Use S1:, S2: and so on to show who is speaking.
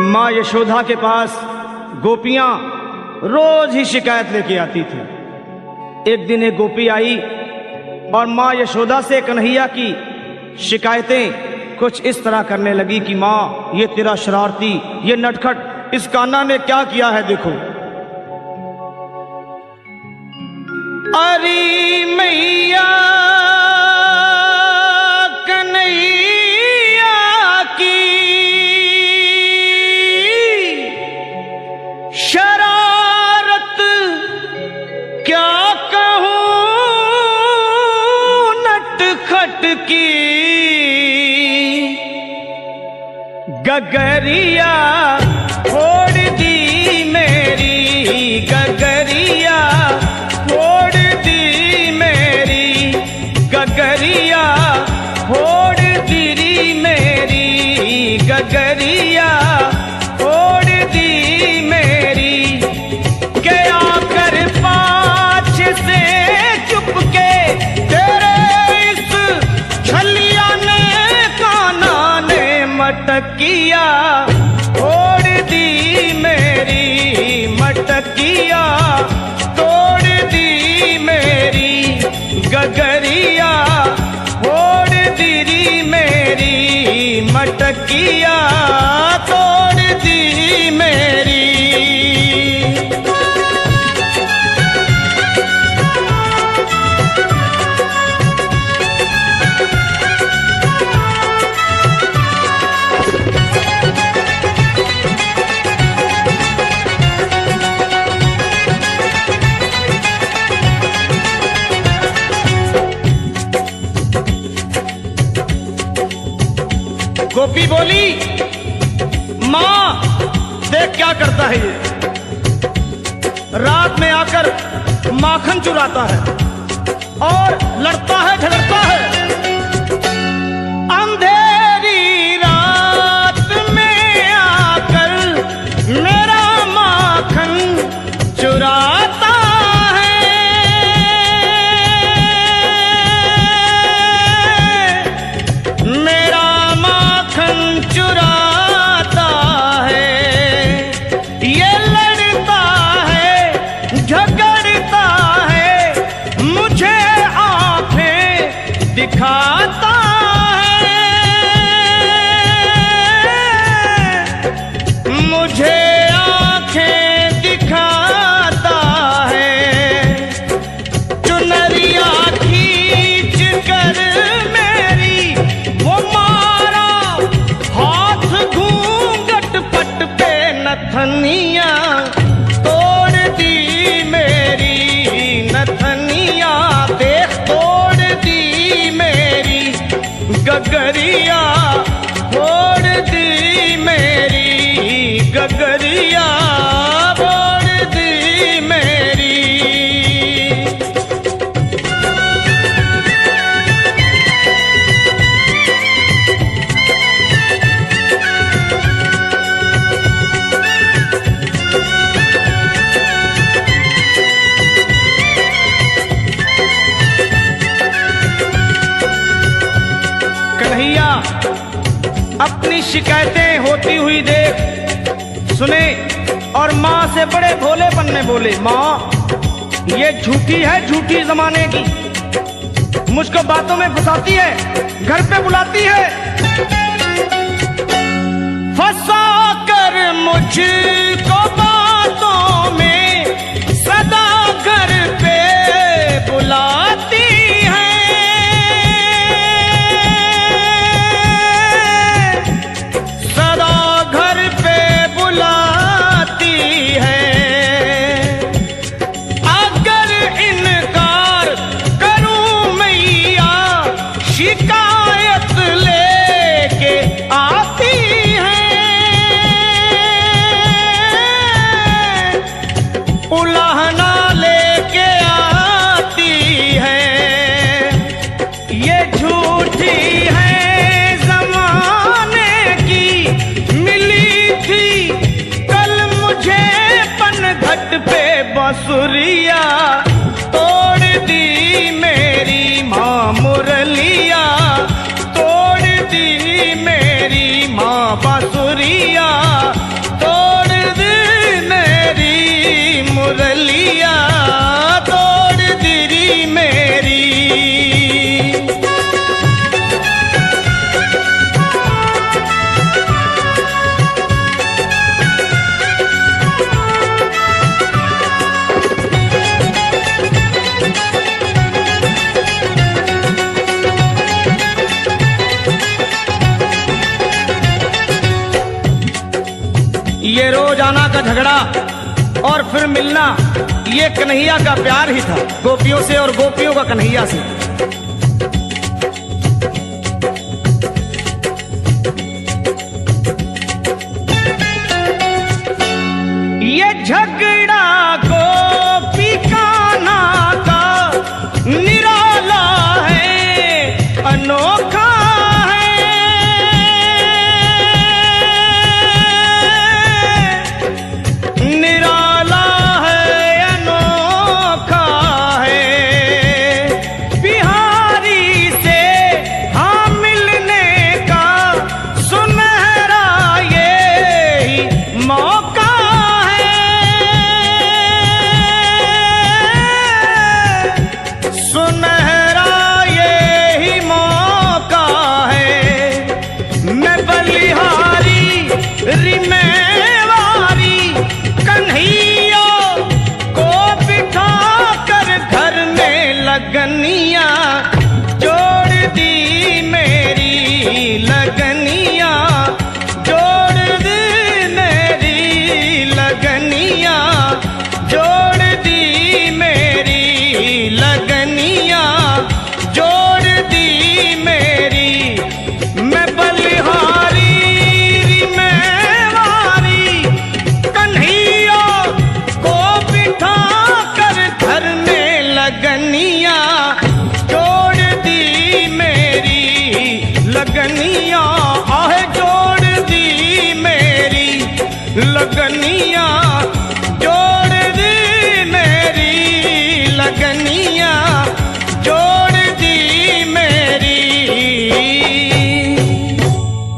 S1: माँ यशोदा के पास गोपियां रोज ही शिकायत लेके आती थी। एक दिन एक गोपी आई और माँ यशोदा से कन्हैया की शिकायतें कुछ इस तरह करने लगी कि माँ, ये तेरा शरारती, ये नटखट इस कान्हा ने क्या किया है, देखो। अरे मैया कन्हैया की शरारत क्या कहूं, नटखट की गगरिया फोड़ दी मेरी, गगरिया फोड़ दी मेरी, गगरिया फोड़ दी मेरी, गगरिया फोड़ दी मेरी। गया कर पाछ से चुपके तेरे इस छलिया ने कान्हा ने मटकिया फोड़ दी मेरी, मटकिया तोड़ दी मेरी, गगरिया फोड़ दी मेरी, मटकिया तोड़ दी मेरी। गोपी बोली, माँ देख क्या करता है ये, रात में आकर माखन चुराता है और लड़ता है, झगड़ता है। अंधेरी रात में आकर मेरा माखन चुराता है, मेरा चुराता है, ये लड़ता है, झगड़ता है, मुझे आंखें दिखाता है, मुझे आंखें दिखाता है। चुनरिया खींच कर मेरी वो नथनिया तोड़ दी मेरी, नथनिया देख तोड़ दी मेरी, गगरिया फोड़ दी मेरी, गगरिया फोड़ दी मेरी। कन्हैया अपनी शिकायतें होती हुई देख सुने और माँ से बड़े भोलेपन में बोले, माँ ये झूठी है, झूठी जमाने की, मुझको बातों में फंसाती है, घर पे बुलाती है, फंसा कर मुझको बातों में सदा घर पे बुलाती है, शिकायत लेके आती है, उलाहना लेके आती है। ये झूठी है जमाने की, मिली थी कल मुझे पनघट पे बांसुरिया, तोड़ दी मेरी माँ मुरलिया, तोड़ दी मेरी माँ बांसुरिया, ये रोजाना का झगड़ा और फिर मिलना, ये कन्हैया का प्यार ही था, गोपियों से और गोपियों का कन्हैया से। ये झगड़ा गोपी कान्हा का निराला है, अनोखा लगनिया जोड़ दी मेरी, लगनिया जोड़ दी मेरी, लगनिया जोड़ दी मेरी, लगनिया जोड़ दी मेरी। मैं बलिहारी मैं वारी कन्हैया को बिठा कर घर में लगनिया जोड़ दी मेरी, लगनिया आहे जोड़ दी मेरी, लगनिया